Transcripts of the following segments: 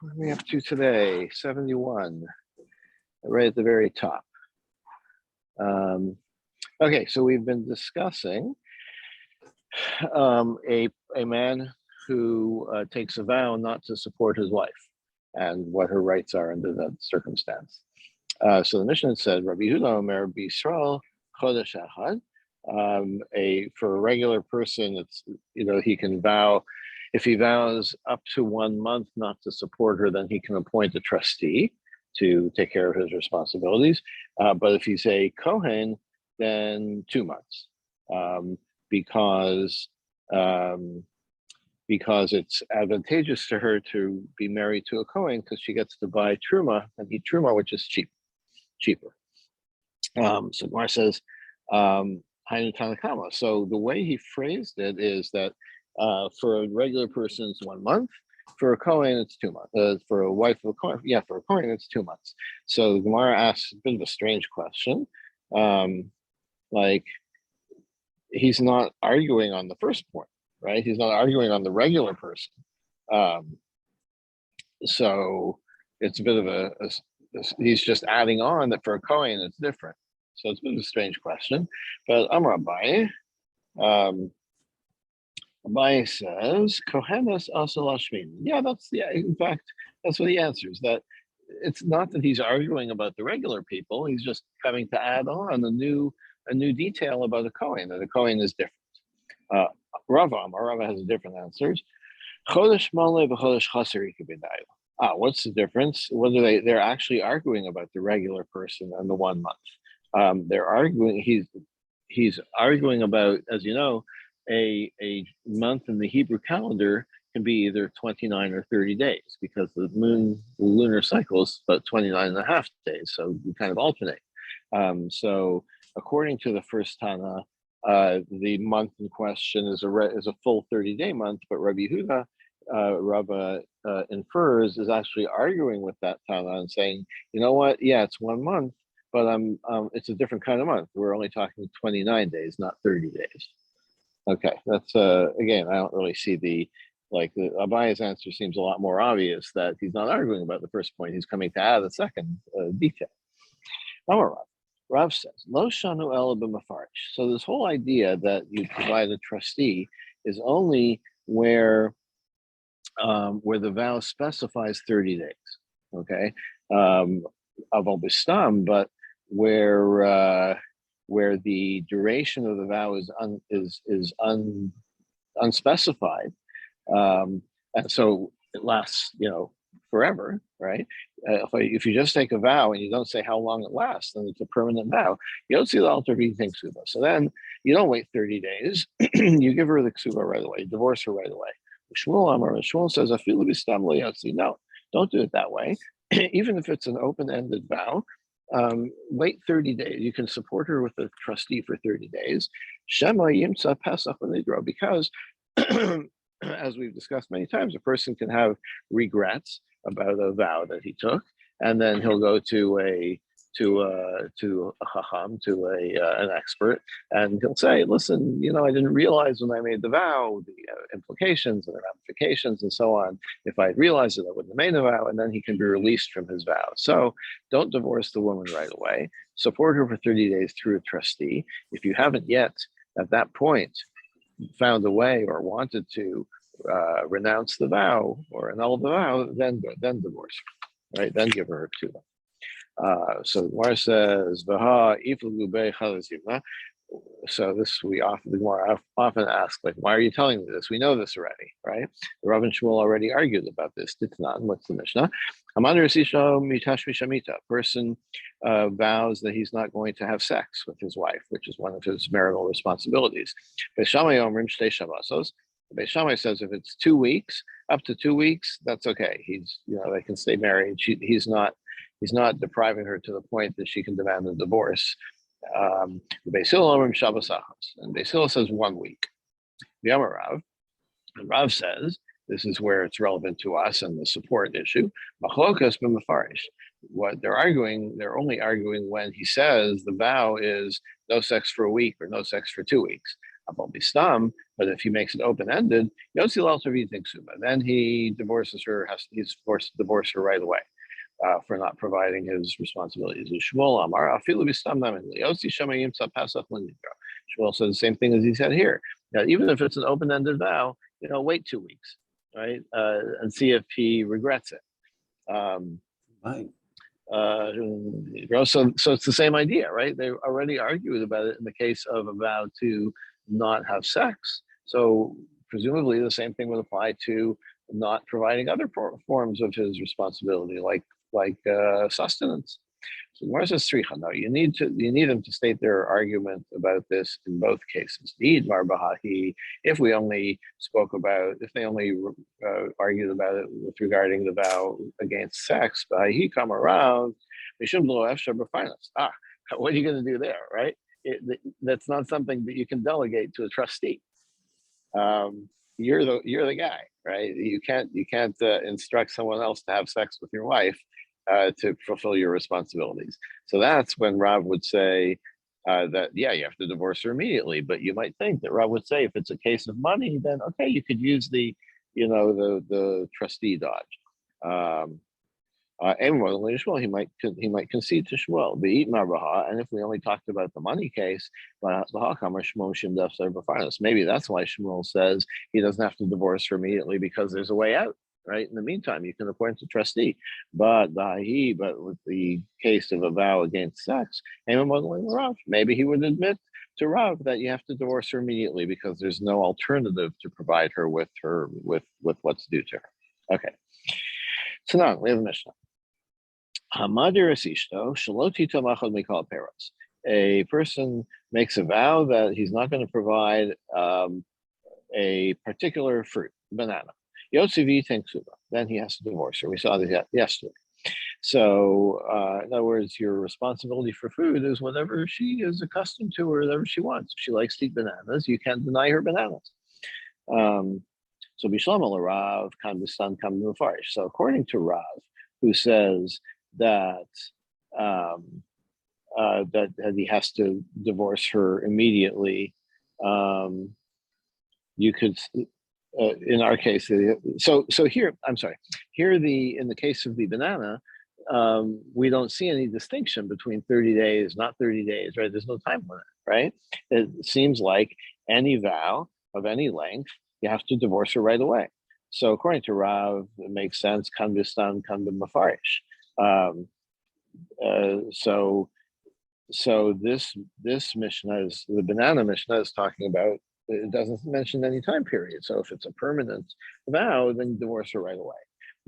What are we up to today? 71, right at the very top. Okay, so we've been discussing a man who takes a vow not to support his wife and what her rights are under that circumstance. So the Mishnah said, Rabbi Yehuda Omer B'Yisrael Chodesh Echad. For a regular person, it's, he can vow. If he vows up to 1 month not to support her, then he can appoint a trustee to take care of his responsibilities. But if he's a Kohen, then 2 months, because it's advantageous to her to be married to a Kohen because she gets to buy truma and eat truma, which is cheaper. So Gemara says, Hainu Tanakama. So the way he phrased it is that for a regular person, it's 1 month. For a Kohen, it's 2 months. For a wife of a Kohen, for a Kohen, it's 2 months. So the Gemara asks a bit of a strange question. Like, he's not arguing on the first point, right? He's not arguing on the regular person. So it's a bit of he's just adding on that for a Kohen, it's different. So it's a bit of a strange question. But Amar Abaye, Abaye says, Kohenes also lashmin. In fact, that's what he answers, that it's not that he's arguing about the regular people, he's just coming to add on a new detail about a Kohen, that a Kohen is different. Rava has different answers. Chodesh male v'chodesh chaser yikabedayla. What's the difference? Whether they're actually arguing about the regular person and the 1 month. They're arguing, he's arguing about, as you know, a month in the Hebrew calendar can be either 29 or 30 days because the lunar cycle is about 29 and a half days. So we kind of alternate. So according to the first Tana, the month in question is a full 30-day month, but Rabbi Yehuda, Rava infers, is actually arguing with that Tana and saying, you know what? Yeah, it's 1 month, but it's a different kind of month. We're only talking 29 days, not 30 days. Okay, that's again, I don't really see the Abaye's answer seems a lot more obvious that he's not arguing about the first point. He's coming to add a second detail. Rav says, Lo shanu ela b'mafarish. So this whole idea that you provide a trustee is only where the vow specifies 30 days. Okay, aval b'stam, but where the duration of the vow is unspecified, and so it lasts, forever, right? If you just take a vow and you don't say how long it lasts, then it's a permanent vow. You don't see the altar being ksuba. So then you don't wait 30 days. You give her the ksuba right away, divorce her right away. Shmuel says, no, don't do it that way. Even if it's an open-ended vow, wait 30 days. You can support her with a trustee for 30 days. Shema yimtza pesach v'nidro, because as we've discussed many times, a person can have regrets about a vow that he took, and then he'll go to a chacham, an expert, and he'll say, listen, I didn't realize when I made the vow the implications and the ramifications and so on. If I had realized it, I wouldn't have made the vow, and then he can be released from his vow. So don't divorce the woman right away. Support her for 30 days through a trustee. If you haven't yet, at that point, found a way or wanted to renounce the vow or annul the vow, then divorce her, right? Then give her a ksuba. So Gemara says, "V'ha iflu bei chalazivna." So this the Gemara often ask, like, why are you telling me this? We know this already, right? Rav and Shmuel already argued about this. Titnan, what's the Mishnah? Person vows that he's not going to have sex with his wife, which is one of his marital responsibilities. Beis Shammai says if it's 2 weeks, up to 2 weeks, that's okay. They can stay married. He's not depriving her to the point that she can demand a divorce. Beis Hillel and Beis Hillel says 1 week. Rav, and Rav says this is where it's relevant to us and the support issue. Machlokas b'mafarish. What they're only arguing when he says the vow is no sex for a week or no sex for 2 weeks. But if he makes it open-ended, then he divorces her. He's forced to divorce her right away for not providing his responsibilities. Shmuel says the same thing as he said here. That even if it's an open-ended vow, wait 2 weeks, right, and see if he regrets it. Right. So it's the same idea, right? They already argued about it in the case of a vow to not have sex. So presumably the same thing would apply to not providing other forms of his responsibility, like sustenance. So Gemara says tzricha. No, you need them to state their argument about this in both cases. If they only argued about it with regarding the vow against sex, he come around. What are you going to do there, right? That's not something that you can delegate to a trustee. You're the guy, right? You can't instruct someone else to have sex with your wife to fulfill your responsibilities. So that's when Rav would say that you have to divorce her immediately. But you might think that Rav would say if it's a case of money, then okay, you could use the trustee dodge. And he might concede to Shmuel. And if we only talked about the money case, maybe that's why Shmuel says he doesn't have to divorce her immediately because there's a way out. Right. In the meantime, you can appoint a trustee. But with the case of a vow against sex, maybe he would admit to Rav that you have to divorce her immediately because there's no alternative to provide her with what's due to her. Okay. So now we have a Mishnah. A person makes a vow that he's not going to provide a particular fruit, banana. Then he has to divorce her. We saw this yesterday. So, in other words, your responsibility for food is whatever she is accustomed to or whatever she wants. If she likes to eat bananas, you can't deny her bananas. So, Bishlam Rav, Kandistan, Kamufarish. So, according to Rav, who says that that he has to divorce her immediately, you could. In our case, so here, I'm sorry. Here, in the case of the banana, we don't see any distinction between 30 days, not 30 days, right? There's no time limit, right? It seems like any vow of any length, you have to divorce her right away. So according to Rav, it makes sense. Kan bistan, kan b'mafarish. So this Mishnah is the banana Mishnah is talking about. It doesn't mention any time period. So if it's a permanent vow, then you divorce her right away.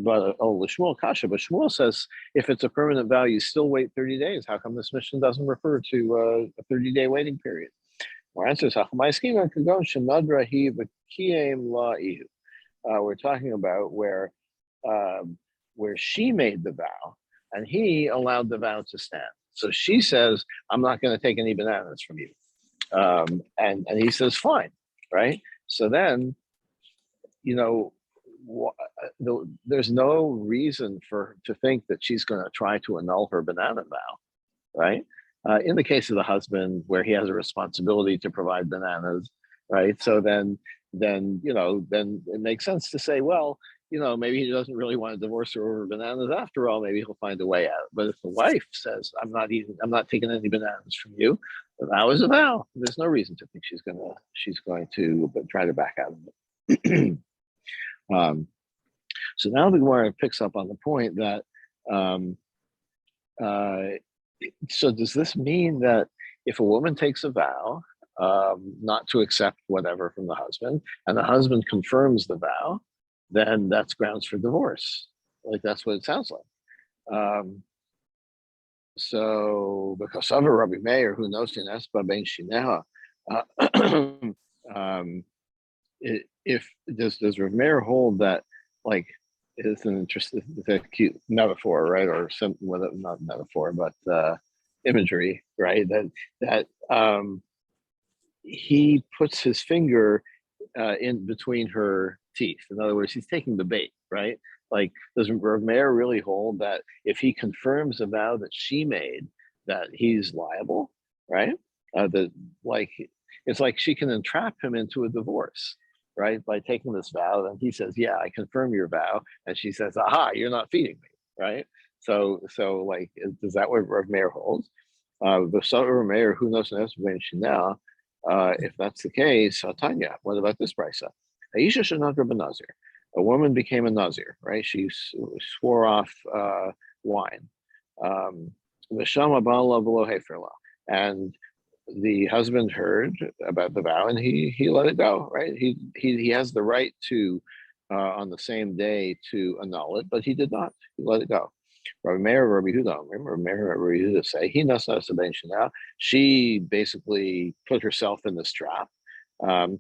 But Shmuel Kasha, but Shmuel says if it's a permanent vow, you still wait 30 days. How come this mission doesn't refer to a 30-day waiting period? Our answer is we're talking about where she made the vow and he allowed the vow to stand. So she says, I'm not going to take any bananas from you. And he says, fine, right? So then, there's no reason to think that she's going to try to annul her banana vow, right? In the case of the husband, where he has a responsibility to provide bananas, right? So then it makes sense to say, well, maybe he doesn't really want to divorce her over bananas after all. Maybe he'll find a way out. But if the wife says, I'm not taking any bananas from you, the vow is a vow. There's no reason to think she's going to try to back out of it. So now the Gemara picks up on the point that, so does this mean that if a woman takes a vow not to accept whatever from the husband, and the husband confirms the vow, then that's grounds for divorce? Like, that's what it sounds like. So because of Rabbi Meir, who knows in Espa ben Shineha, if does Rabbi Meir hold that, like, it's a cute metaphor, right? Or some, well, not metaphor, but imagery, right? That he puts his finger in between her teeth. In other words, he's taking the bait, right? Like, does Rav Meir really hold that if he confirms a vow that she made, that he's liable, right? it's like she can entrap him into a divorce, right? By taking this vow. And he says, yeah, I confirm your vow. And she says, aha, you're not feeding me, right? So like, is that what Rav Meir holds? The son of Meir, who knows now? If that's the case, Tanya, what about this brisa? Aisha should not be a Nazir. A woman became a Nazir, right? She swore off wine. And the husband heard about the vow and he let it go, right? He has the right to on the same day to annul it, but he did not. He let it go. Rabbi Meir, Rabbi Huda, remember Meir, Rabbi Huda say he nasa now. She basically put herself in this trap. Um,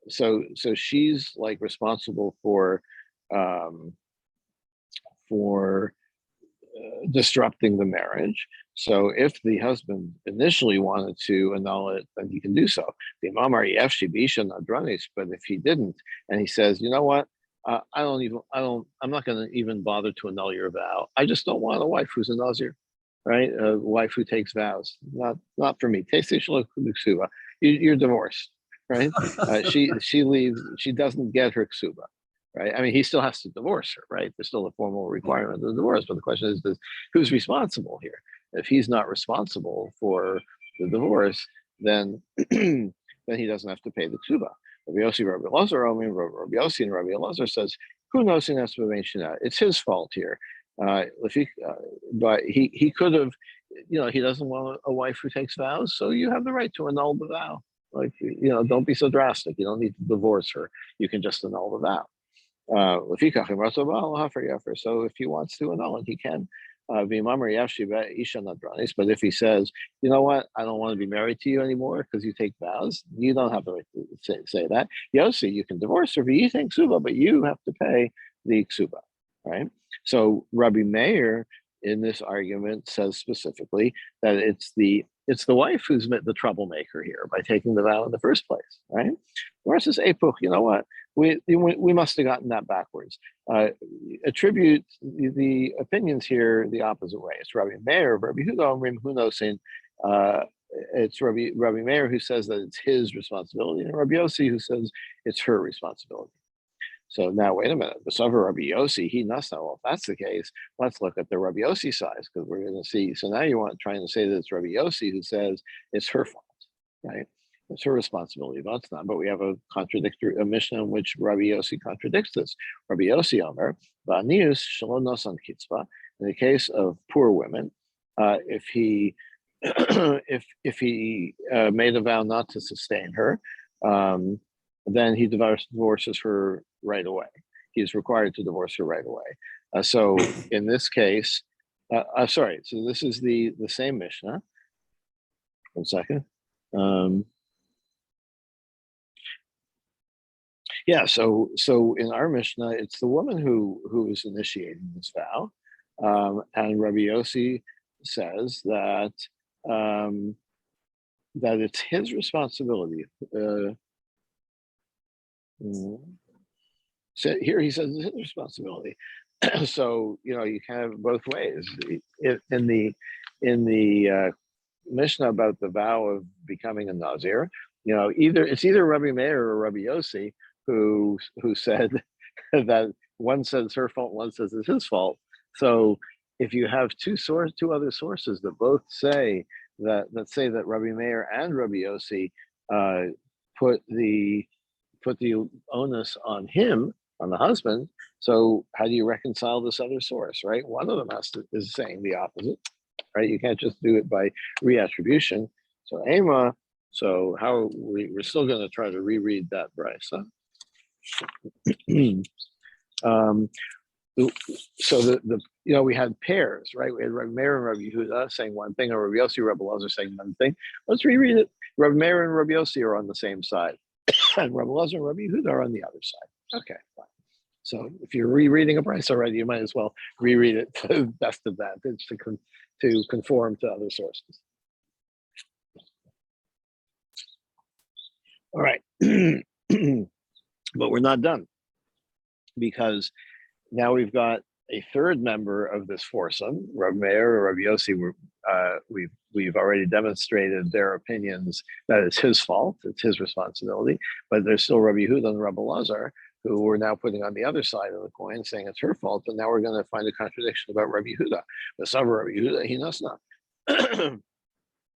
so she's like responsible um, for disrupting the marriage. So if the husband initially wanted to annul it, then he can do so. But if he didn't, and he says, you know what, I'm not going to even bother to annul your vow. I just don't want a wife who's a Nazir, right? A wife who takes vows. Not for me. You're divorced, right? She leaves. She doesn't get her ksuba, right? I mean, he still has to divorce her, right? There's still a formal requirement of the divorce, but the question is who's responsible here? If he's not responsible for the divorce, then then he doesn't have to pay the ksuba. Rabbi Yossi, Rabbi Yossi, and Rabbi Elazar says, "Who knows in explanation? It's his fault here." But he could have, he doesn't want a wife who takes vows, so you have the right to annul the vow. Like, don't be so drastic. You don't need to divorce her. You can just annul the vow. So if he wants to annul it, he can. But if he says, you know what, I don't want to be married to you anymore because you take vows, you don't have the right to say that. Yossi, you can divorce her, but you take ksuba, but you have to pay the ksuba, right? So Rabbi Meir in this argument says specifically that it's the wife who's the troublemaker here by taking the vow in the first place, right? Versus Epuch, you know what? We must have gotten that backwards. Attribute the opinions here the opposite way. It's Rabbi Meir, Rabbi Huda, who knows in. It's Rabbi Meir who says that it's his responsibility, and Rabbi Yossi who says it's her responsibility. So now, wait a minute. The Sover Rabbi Yossi, he must know. Well, if that's the case, let's look at the Rabbi Yossi side because we're going to see. So now you trying to say that it's Rabbi Yossi who says it's her fault, right? It's her responsibility, but it's not. But we have a Mishnah in which Rabbi Yossi contradicts this. Rabbi Yossi Omer, Ba'anius shalom nosan kitzvah. In the case of poor women, if he if he made a vow not to sustain her, then he divorces her right away. He is required to divorce her right away. So in this case, sorry. So this is the same Mishnah. 1 second. Yeah, so in our Mishnah, it's the woman who is initiating this vow, and Rabbi Yossi says that that it's his responsibility. So here he says it's his responsibility. So you can have both ways. In the Mishnah about the vow of becoming a Nazir, either Rabbi Meir or Rabbi Yossi who said that one says her fault, one says it's his fault. So if you have two other sources that both say that Rabbi Meir and Rabbi Yossi put the onus on him, on the husband, so how do you reconcile this other source, right? One of them is saying the opposite, right? You can't just do it by reattribution. So Ema, so how we're still going to try to reread that brisa. So we had pairs, right? We had Rabbi Meir and Rabbi Yehuda saying one thing, and Rabbi Yossi, Rabbi Elazar saying one thing. Let's reread it. Rabbi Meir and Rabbi Yossi are on the same side, and Rabbi Elazar and Rabbi Yehuda are on the other side. Okay, fine. So if you're rereading a brisa already, you might as well reread it to the best of that, to conform to other sources. All right. But we're not done, because now we've got a third member of this foursome, Rabbi Meir or Rabbi Yossi, we've already demonstrated their opinions that it's his fault, it's his responsibility, but there's still Rabbi Yehuda and Rabbi Lazar, who we're now putting on the other side of the coin, saying it's her fault, but now we're going to find a contradiction about Rabbi Yehuda. The son of Rabbi Yehuda, he knows not.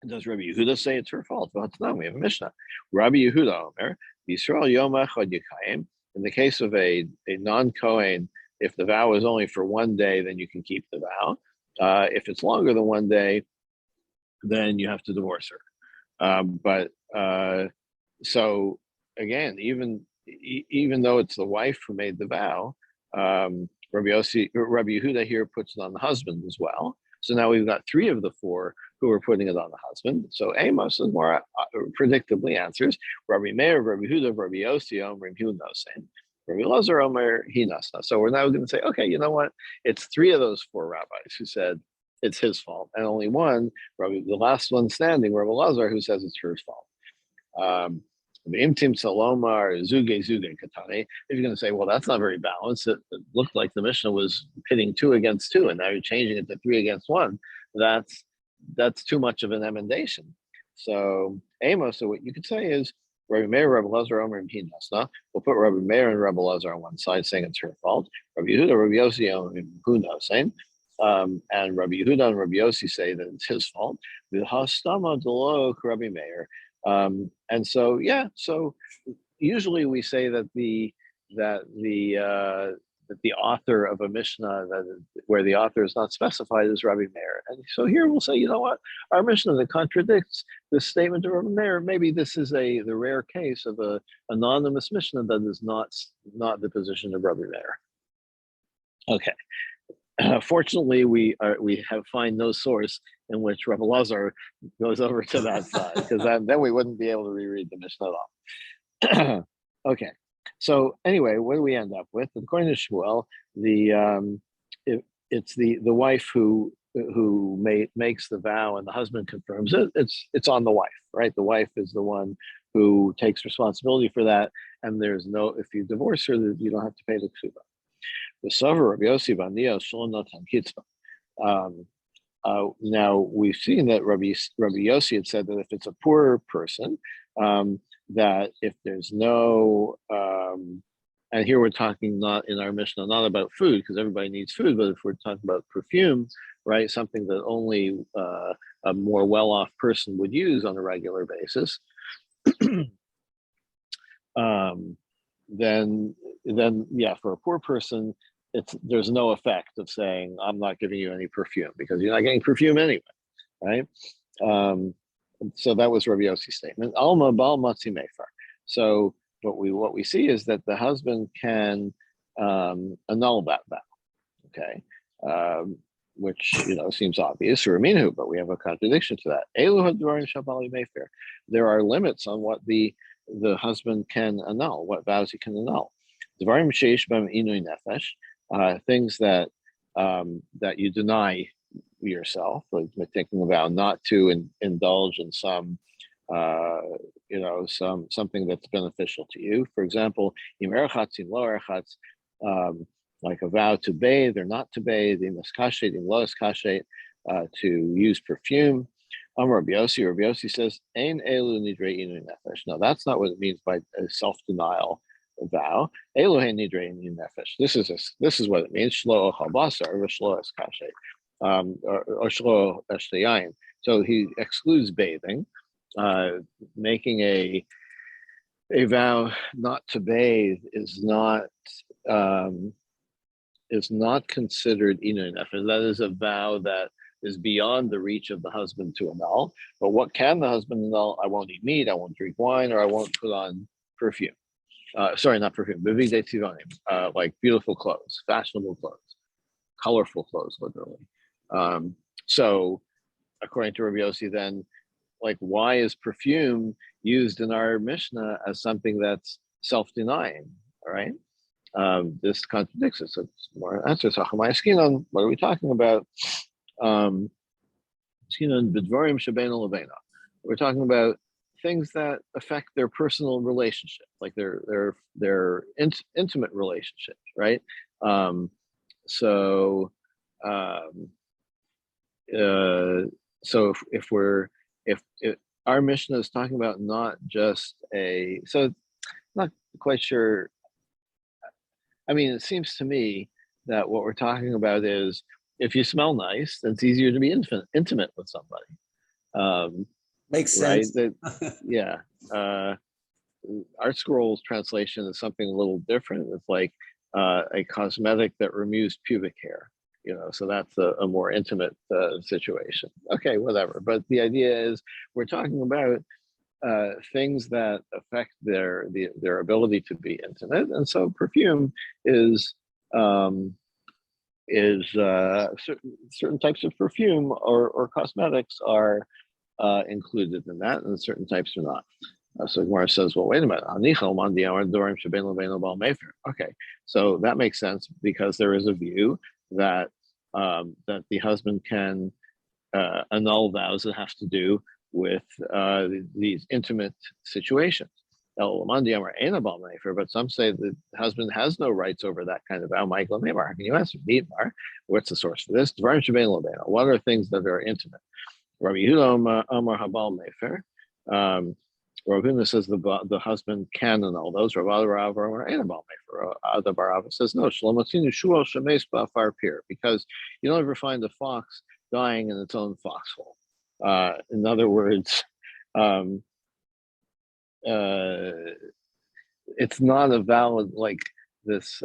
Does Rabbi Yehuda say it's her fault? Well, it's not. We have a Mishnah. Rabbi Yehuda Omer, Yisrael Yom Echad Yikayim. In the case of a non-Kohen, if the vow is only for one day, then you can keep the vow. If it's longer than one day, then you have to divorce her. So again, even though it's the wife who made the vow, Rabbi Yehuda here puts it on the husband as well. So now we've got three of the four who are putting it on the husband. So Amos is more predictably answers Rabbi Meir, Rabbi Yehuda, Rabbi Yossi, Rabbi Yehuda, Rabbi Lazar, Omer, Hinasna. So we're now going to say, okay, you know what? It's three of those four rabbis who said it's his fault, and only one, the last one standing, Rabbi Lazar, who says it's her fault. If you're going to say, well, that's not very balanced. It looked like the Mishnah was pitting 2 against 2, and now you're changing it to 3 against 1. That's too much of an emendation. So Amos, so what you could say is Rabbi Meir, Rabbi Lazar, Omer, and Hinasna. We'll put Rabbi Meir and Rabbi Lazar on one side, saying it's her fault. Rabbi Yehuda, Rabbi Yossi, Omer, who knows, saying, and Rabbi Yehuda and Rabbi Yossi say that it's his fault. V'hastama delo Rabbi Meir. And so, so usually we say that the author of a Mishnah where the author is not specified is Rabbi Meir. And so here we'll say, you know what, our Mishnah that contradicts this statement of Rabbi Meir, maybe this is the rare case of a anonymous Mishnah that is not the position of Rabbi Meir. Okay. Fortunately, we find no source in which Rabbi Lazar goes over to that side, because then we wouldn't be able to reread the Mishnah at all. Okay, so anyway, what do we end up with? According to Shmuel, it's the wife who makes the vow and the husband confirms it. It's on the wife, right? The wife is the one who takes responsibility for that, and there's no, if you divorce her, you don't have to pay the ksuba. The Sover Rabbi Yossi Baniya Shlonatan Kitzba. Now we've seen that Rabbi Yossi had said that if it's a poor person, that if there's no, and here we're talking not in our Mishnah, not about food, because everybody needs food, but if we're talking about perfume, right, something that only a more well-off person would use on a regular basis, then yeah, for a poor person, there's no effect of saying I'm not giving you any perfume, because you're not getting perfume anyway, right? So that was Rabbi Yossi's statement. Alma bal matzi mefer. So what we see is that the husband can annul that vow, okay, which seems obvious, or aminu, but we have a contradiction to that. Elu hadvarim shabali mefer. There are limits on what the husband can annul, what vows he can annul. Dvarim sheish b'hem inui nefesh. Things that you deny yourself, like taking a vow not to indulge in some something that's beneficial to you. For example, im erchatz im lo erchatz, like a vow to bathe or not to bathe, im eskashet im lo eskashet, to use perfume. Rabbi Yossi says, Ein elu nidrei inui nefesh. No, that's not what it means by self-denial vow. Elohe nidrei inui nefesh. This is what it means. Shlo ochal basar v'shlo eskashet, or shlo eshtayayin. So he excludes bathing. Making a vow not to bathe is not considered inui nefesh. That is a vow that is beyond the reach of the husband to annul. But what can the husband annul? I won't eat meat, I won't drink wine, or I won't put on perfume. Sorry, not perfume, like beautiful clothes, fashionable clothes, colorful clothes, literally. So according to Rabbi Yossi, then, like, why is perfume used in our Mishnah as something that's self-denying? All right. This contradicts it. So it's more answers. What are we talking about? We're talking about things that affect their personal relationship, like their intimate relationships, right? so um, uh, so if our Mishnah is talking about not just so not quite sure. I mean, it seems to me that what we're talking about is if you smell nice, then it's easier to be intimate with somebody. Makes right? sense. That, yeah. Art Scroll's translation is something a little different. It's like a cosmetic that removes pubic hair. So that's a more intimate situation. Okay, whatever. But the idea is we're talking about things that affect their ability to be intimate, and so perfume is certain types of perfume or cosmetics are included in that, and certain types are not. So Gemara says, well, wait a minute. Okay, so that makes sense because there is a view that that the husband can annul vows that has to do with these intimate situations. But some say the husband has no rights over that kind of vow. Michael, can you answer me, Mar? What's the source for this? What are things that are intimate? Rabbi Yehuda Amar Habal Mefer. Rabbi Yehuda says the husband can annul those. Rabbi Barava says no. Because you don't ever find a fox dying in its own foxhole. In other words, it's not a valid like this.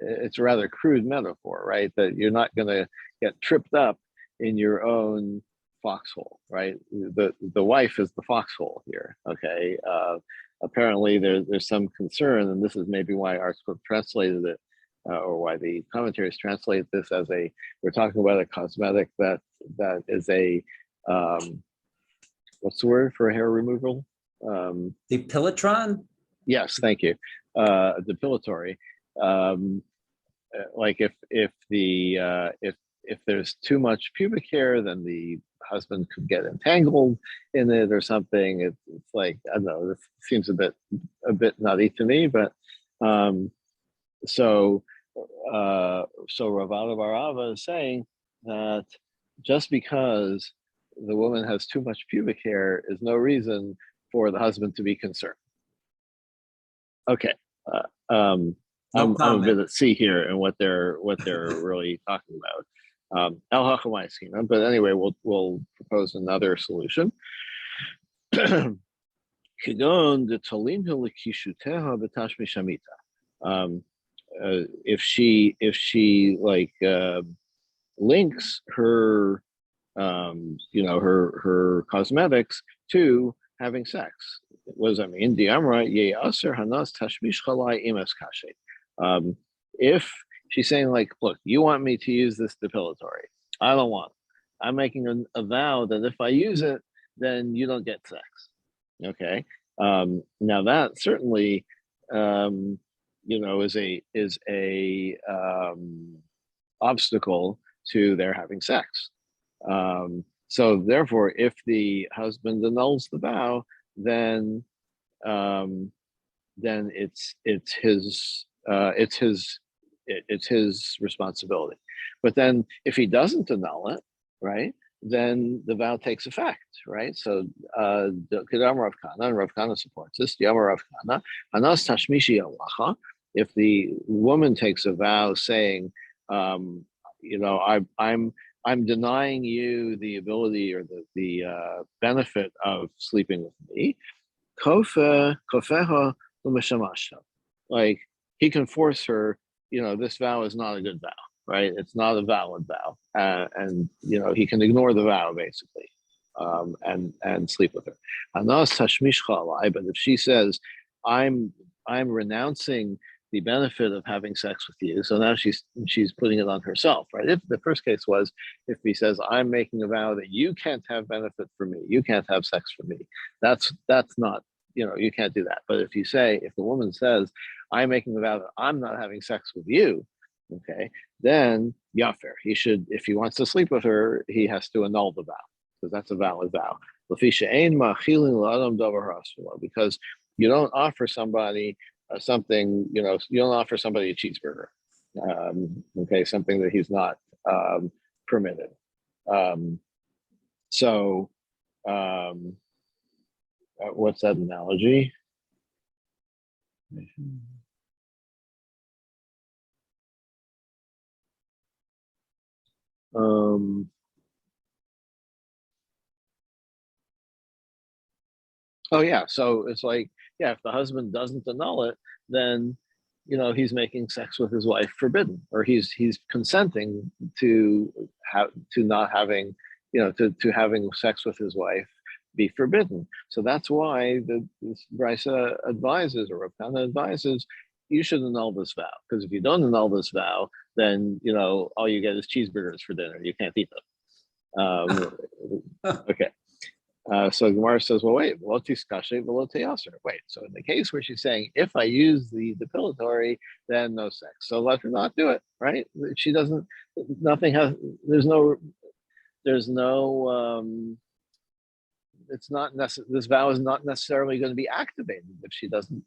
It's a rather crude metaphor, right? That you're not going to get tripped up in your own foxhole, right? The wife is the foxhole here. Okay. Apparently, there's some concern, and this is maybe why ArtScroll translated it, or why the commentaries translate this as we're talking about a cosmetic that is a what's the word for hair removal? Depilitron? Yes, thank you. Depilatory. Like if there's too much pubic hair, then the husband could get entangled in it or something. It's like, I don't know, this seems a bit nutty to me, but so Ravada Barava is saying that just because the woman has too much pubic hair is no reason for the husband to be concerned. Okay. I'm a bit at sea here and what they're really talking about. But anyway, we'll propose another solution. If she like links her her cosmetics to having sex. What does that mean? If she's saying like, look, you want me to use this depilatory, I don't want it. I'm making a vow that if I use it, then you don't get sex. Okay. Now that certainly is a obstacle to their having sex. So therefore, if the husband annuls the vow, then it's his responsibility. But then if he doesn't annul it, right, then the vow takes effect, right? So Kedam Rav Kana, and Rav Kana supports this. Yamar Rav Kana, Hanas Tashmishi Alacha. If the woman takes a vow saying, I'm denying you the ability or the benefit of sleeping with me. Kofeha u'mishamasha. Like he can force her. This vow is not a good vow, right? It's not a valid vow, and he can ignore the vow basically, and sleep with her. But if she says, I'm renouncing the benefit of having sex with you. So now she's putting it on herself, right? If the first case was if he says, I'm making a vow that you can't have benefit from me, you can't have sex for me, that's not, you can't do that. But if the woman says, I'm making the vow that I'm not having sex with you, okay, then Yafer, he should, if he wants to sleep with her, he has to annul the vow, because that's a valid vow. Because you don't offer somebody something, you don't offer somebody a cheeseburger. Okay, something that he's not permitted. Um, so, what's that analogy? Um, oh yeah, so it's like, yeah, if the husband doesn't annul it, then he's making sex with his wife forbidden, or he's consenting to not having, to having sex with his wife be forbidden. So that's why this Brisa advises, or Rav Kana advises, you should annul this vow, because if you don't annul this vow, then all you get is cheeseburgers for dinner. You can't eat them. Okay. So Gemara says, well, wait, wait. So in the case where she's saying, if I use the depilatory, then no sex. So let her not do it, right? She doesn't, nothing has, there's no, it's not necessary, this vow is not necessarily going to be activated if she doesn't,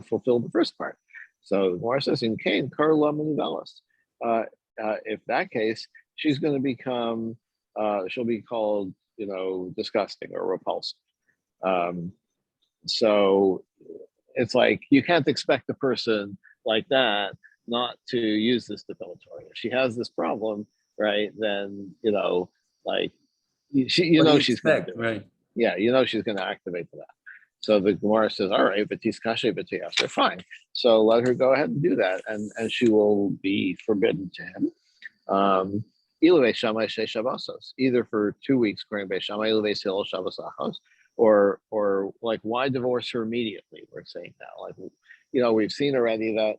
fulfill the first part. So Gemara says, in Cain, Karla Manivelis. If that case, she's going to become, she'll be called, disgusting or repulsive. So it's like, you can't expect a person like that not to use this depilatory. If she has this problem, right, then, like, she's going to do it. Right. Yeah, she's going to activate that. So the Gemara says, all right, fine. So let her go ahead and do that, and she will be forbidden to him. Either for 2 weeks, or like, why divorce her immediately? We're saying now, like, we've seen already that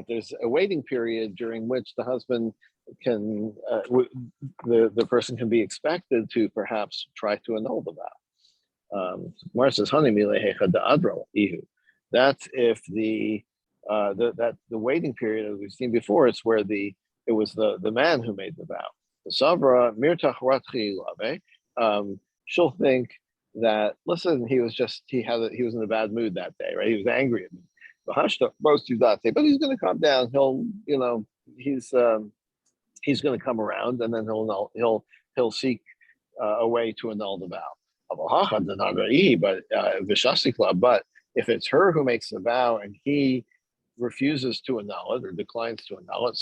there's a waiting period during which the husband can, the person can be expected to perhaps try to annul the vow. Mar says, that's if the waiting period, as we've seen before, it's where it was the man who made the vow. The Sabra mirtach she'll think that, listen, he was in a bad mood that day, right? He was angry at me. But he's going to calm down. He's going to come around, and then he'll seek a way to annul the vow. But if it's her who makes the vow and he refuses to annul it or declines to annul it,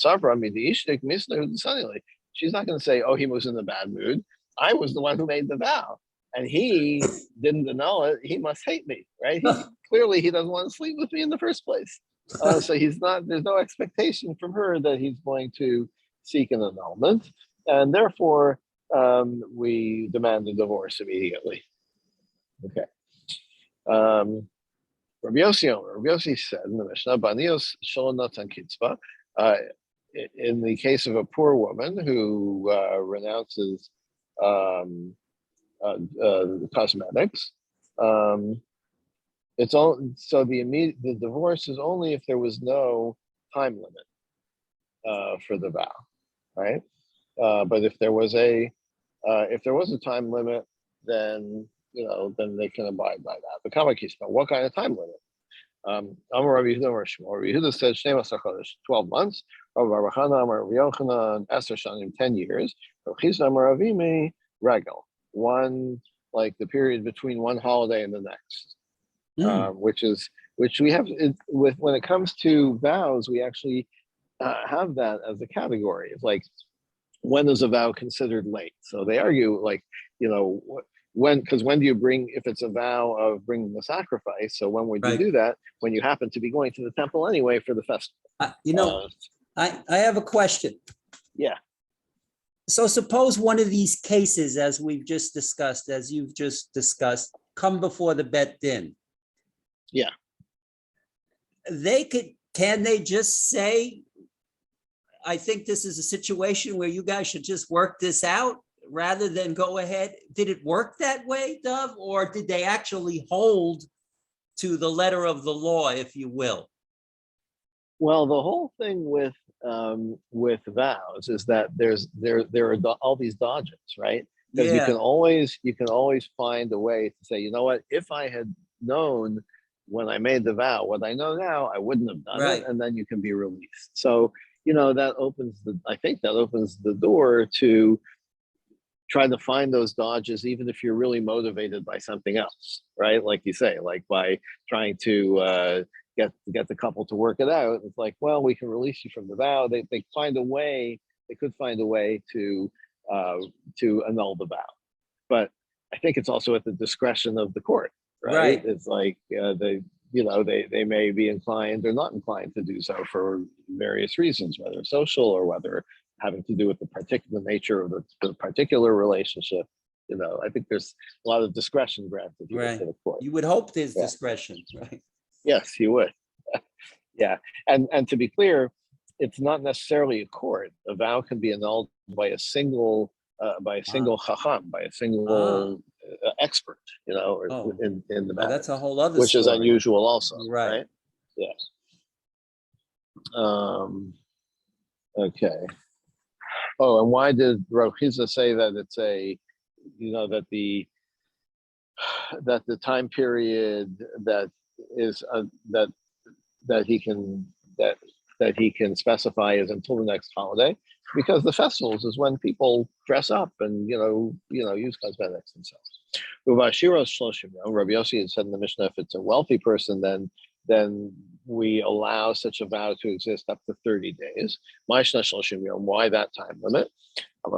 she's not going to say, oh, he was in a bad mood. I was the one who made the vow, and he didn't annul it. He must hate me, right? Clearly, he doesn't want to sleep with me in the first place. So there's no expectation from her that he's going to seek an annulment, and therefore we demand a divorce immediately. Okay. Rabbi Yossi said in the Mishnah, Banios Sholonatan Kitzba, in the case of a poor woman who renounces cosmetics, it's all, so the divorce is only if there was no time limit for the vow, right? But if there was a time limit, then then they can abide by that. The Kamakisma, what kind of time limit? Amar Rabbi Yehuda said 12 months. Rabbi Baruch Hana, Amar Rabbi Yochanan, Esther Shanim, 10 years. Rabbi Chizda, Amar Avimi, Regal, one, like the period between one holiday and the next, which we have with when it comes to vows, we actually have that as a category. It's like, when is a vow considered late? So they argue, like, when do you bring, if it's a vow of bringing the sacrifice, so when would you do that? When you happen to be going to the temple anyway for the festival. I have a question. Yeah. So suppose one of these cases, as you've just discussed, come before the Bet Din. Yeah. Can they just say, I think this is a situation where you guys should just work this out rather than go ahead? Did it work that way, Dov, or did they actually hold to the letter of the law, if you will? Well, the whole thing with vows is that there are all these dodges, right? Because you can always find a way to say, you know what, if I had known when I made the vow, what I know now, I wouldn't have done it, Right. and then you can be released. So, that opens I think that opens the door to try to find those dodges, even if you're really motivated by something else, right? Like you say, like by trying to get the couple to work it out. It's like, well, we can release you from the vow. They find a way. They could find a way uh, to annul the vow, but I think it's also at the discretion of the court, right? Right. It's like they may be inclined or not inclined to do so for various reasons, whether social or whether having to do with the particular nature of the particular relationship. I think there's a lot of discretion granted here Right. to the court. You would hope there's Yeah. discretion, right? Yes, you would. Yeah, and to be clear, it's not necessarily a court. A vow can be annulled by a Ah, single chacham, by a ah, single expert, or oh, in the oh, matter, that's a whole other which is story. unusual also, Right. right? Yeah. Um, okay. Oh, and why did Rochiza say that it's that the time period that is that he can that that he can specify is until the next holiday, because the festivals is when people dress up and use cosmetics and stuff. Rabbi Yossi had said in the Mishnah, if it's a wealthy person, then we allow such a vow to exist up to 30 days. Why that time limit? If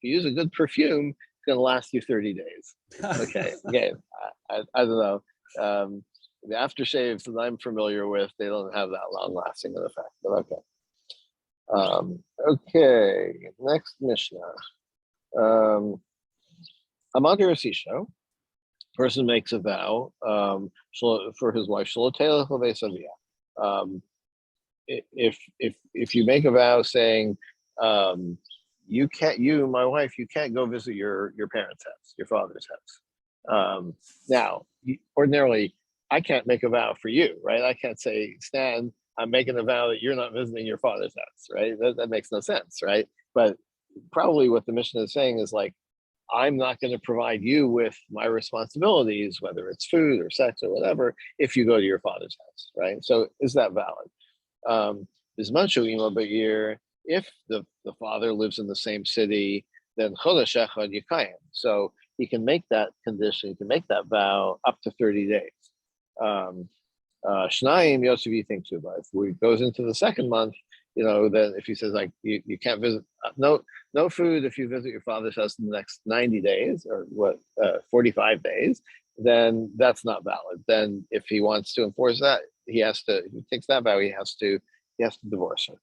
you use a good perfume, it's going to last you 30 days. Okay, again, I don't know. The aftershaves that I'm familiar with, they don't have that long lasting of effect, but okay. Okay, next Mishnah. Amadir Asisho, person makes a vow for his wife. If you make a vow saying, my wife, you can't go visit your parents' house, your father's house. Now, ordinarily, I can't make a vow for you, right? I can't say, Stan, I'm making a vow that you're not visiting your father's house, right? That makes no sense, right? But probably what the Mishnah is saying is like, I'm not going to provide you with my responsibilities, whether it's food or sex or whatever, if you go to your father's house, right? So is that valid? If the father lives in the same city, then chodesh echad yikayim. So he can make that condition, he can make that vow up to 30 days. Shnayim Yosef thinks about. If he goes into the second month, then if he says like you can't visit, no food if you visit your father's house in the next 90 days or 45 days, then that's not valid. Then if he wants to enforce that, if he takes that vow, he has to divorce her.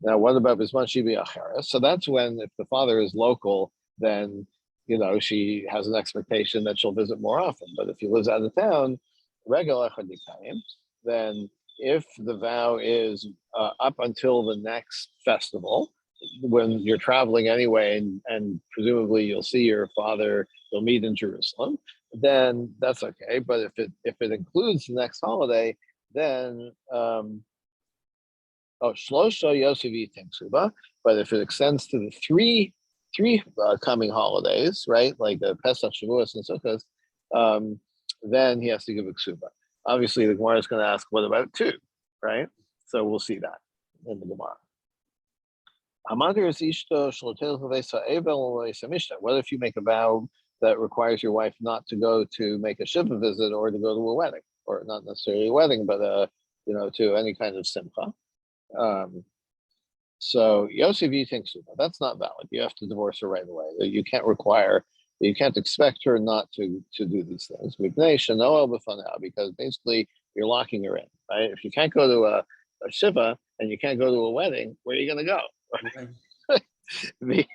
Now, what about Bisman Shibi Acheres? So that's when, if the father is local, then she has an expectation that she'll visit more often. But if he lives out of town, regular chadikayim, then if the vow is up until the next festival, when you're traveling anyway, and presumably you'll see your father, you'll meet in Jerusalem, then that's okay. But if it includes the next holiday, then Shlosha Yosef Suba. But if it extends to the three coming holidays, right, like Pesach, Shavuos, and Sukkot, then he has to give a ksuba. Obviously, the Gemara is going to ask, what about 2, right? So we'll see that in the Gemara. What if you make a vow that requires your wife not to go to make a shiva visit or to go to a wedding, or not necessarily a wedding, but to any kind of simcha? So Yosef thinks that's not valid. You have to divorce her right away. You can't expect her not to do these things. Because basically you're locking her in, right? If you can't go to a shiva and you can't go to a wedding, where are you going to go? Right.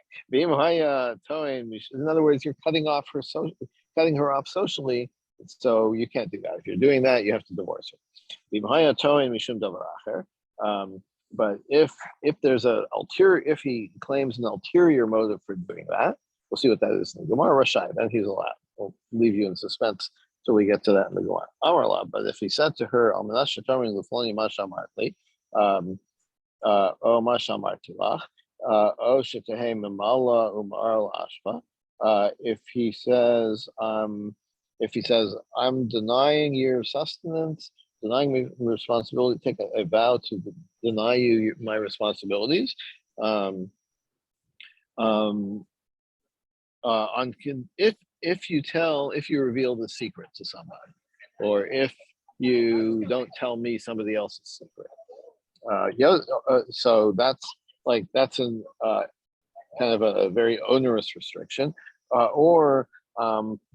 In other words, you're cutting her off socially, so you can't do that. If you're doing that, you have to divorce her. But if if he claims an ulterior motive for doing that, we'll see what that is in the Gemara Rashai. Then he's allowed. We'll leave you in suspense till we get to that in the Gemara. Amar. But if he said to her, "O Mashamartilach, O Shetahem Mimala Umar Ashpa," If he says, I'm denying your sustenance, denying me responsibility, take a vow to deny you my responsibilities. Um, um, if you reveal the secret to somebody, or if you don't tell me somebody else's secret. So that's an kind of a very onerous restriction, or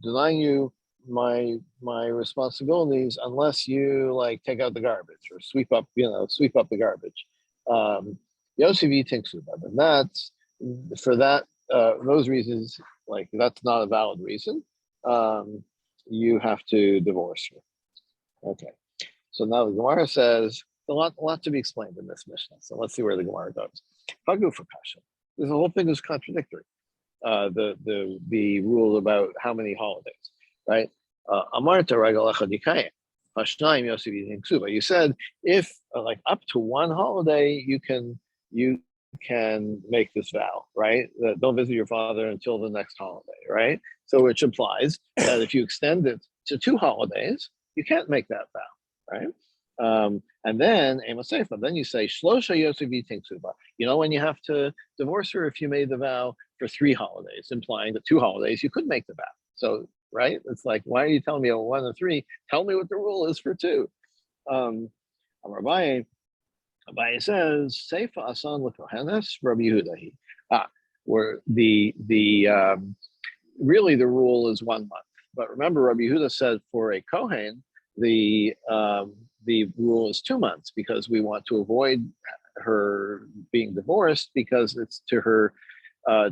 denying you my responsibilities unless you like take out the garbage or sweep up the garbage. Yosef thinks about it. And that's for that those reasons, like that's not a valid reason. Um, you have to divorce her. Okay. So now the Gemara says a lot to be explained in this Mishnah. So let's see where the Gemara goes. Pagu for Kasha. This whole thing is contradictory. The rule about how many holidays, right? Amarta regalecha dikayim. Hashnayim Yosef eating ksuba. You said if like up to one holiday you can make this vow, right? That don't visit your father until the next holiday, right? So which implies that if you extend it to 2 holidays, you can't make that vow, right? And then then you say Shlosha Yosef eating ksuba. You know when you have to divorce her if you made the vow for 3 holidays, implying that 2 holidays you could make the vow. So right, it's like, why are you telling me 1 and 3? Tell me what the rule is for 2. Abaye says Seifa Asan L'Kohenes Rabbi Yehuda. Where the really the rule is 1 month, but remember Rabbi Yehuda said for a Kohen the rule is 2 months because we want to avoid her being divorced because it's to her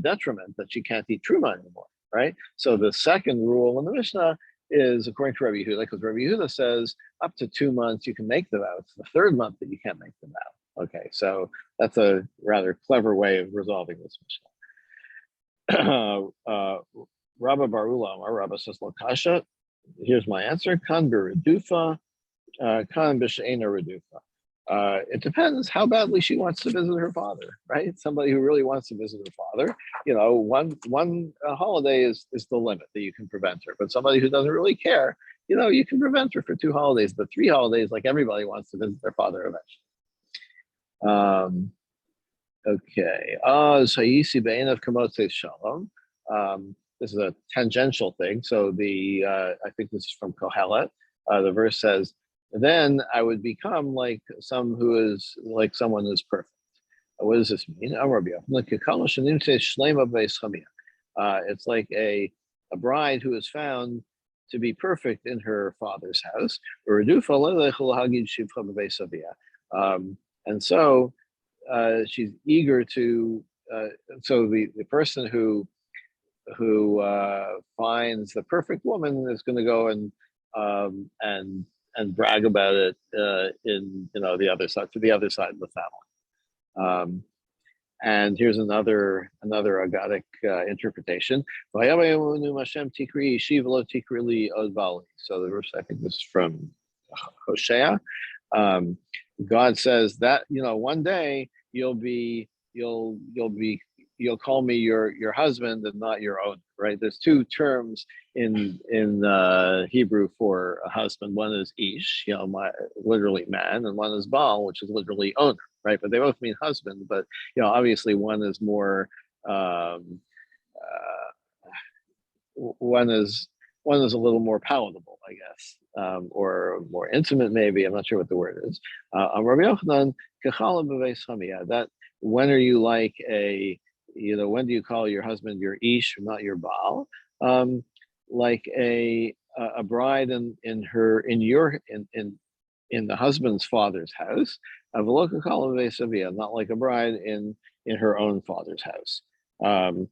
detriment that she can't eat truma anymore, right? So the second rule in the Mishnah is according to Rabbi Yehuda, because Rabbi Yehuda says up to 2 months you can make the vow. It's the 3rd month that you can't make the vow. Okay, so that's a rather clever way of resolving this Mishnah. Rabba Barula, our Rabba says, Lakasha, here's my answer. Kan b'redufa, kan b'she'ena redufa. It depends how badly she wants to visit her father, right? Somebody who really wants to visit her father, one holiday is the limit that you can prevent her. But somebody who doesn't really care, you can prevent her for 2 holidays, but 3 holidays, like everybody wants to visit their father eventually. Okay. Sayisi Bain of Kamotse Shalom. This is a tangential thing. So I think this is from Kohelet. The verse says, then I would become like someone who's perfect. What does this mean? It's like a bride who is found to be perfect in her father's house. And so she's eager to. So the person who finds the perfect woman is going to go and brag about it in the other side to the other side of the family. And here's another Agadic interpretation. So the verse, I think this is from Hosea. God says that one day you'll call me your husband and not your own, right? There's 2 terms in Hebrew for a husband. One is ish, literally man, and one is baal, which is literally owner, right? But they both mean husband. But obviously one is more one is a little more palatable, I guess, or more intimate, maybe. I'm not sure what the word is. Rabbi Yochanan, that when are you like when do you call your husband your ish, not your baal? Like a bride in the husband's father's house, not like a bride in her own father's house. In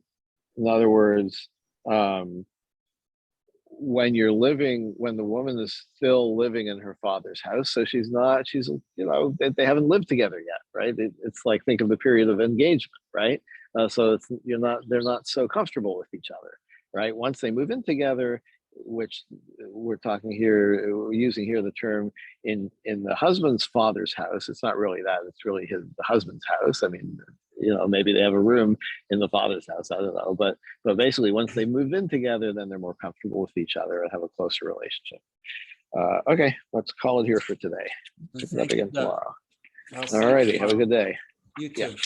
other words, when the woman is still living in her father's house, so they haven't lived together yet, right? It's like, think of the period of engagement, right? So they're not so comfortable with each other, right? Once they move in together, which we're using here the term in the husband's father's house. It's not really that; it's really the husband's house. I mean, maybe they have a room in the father's house. I don't know, but basically, once they move in together, then they're more comfortable with each other and have a closer relationship. Okay, let's call it here for today. Pick it up Thank you, again Doug. tomorrow. I'll see All you righty, have a tomorrow. good day. You Yeah. too.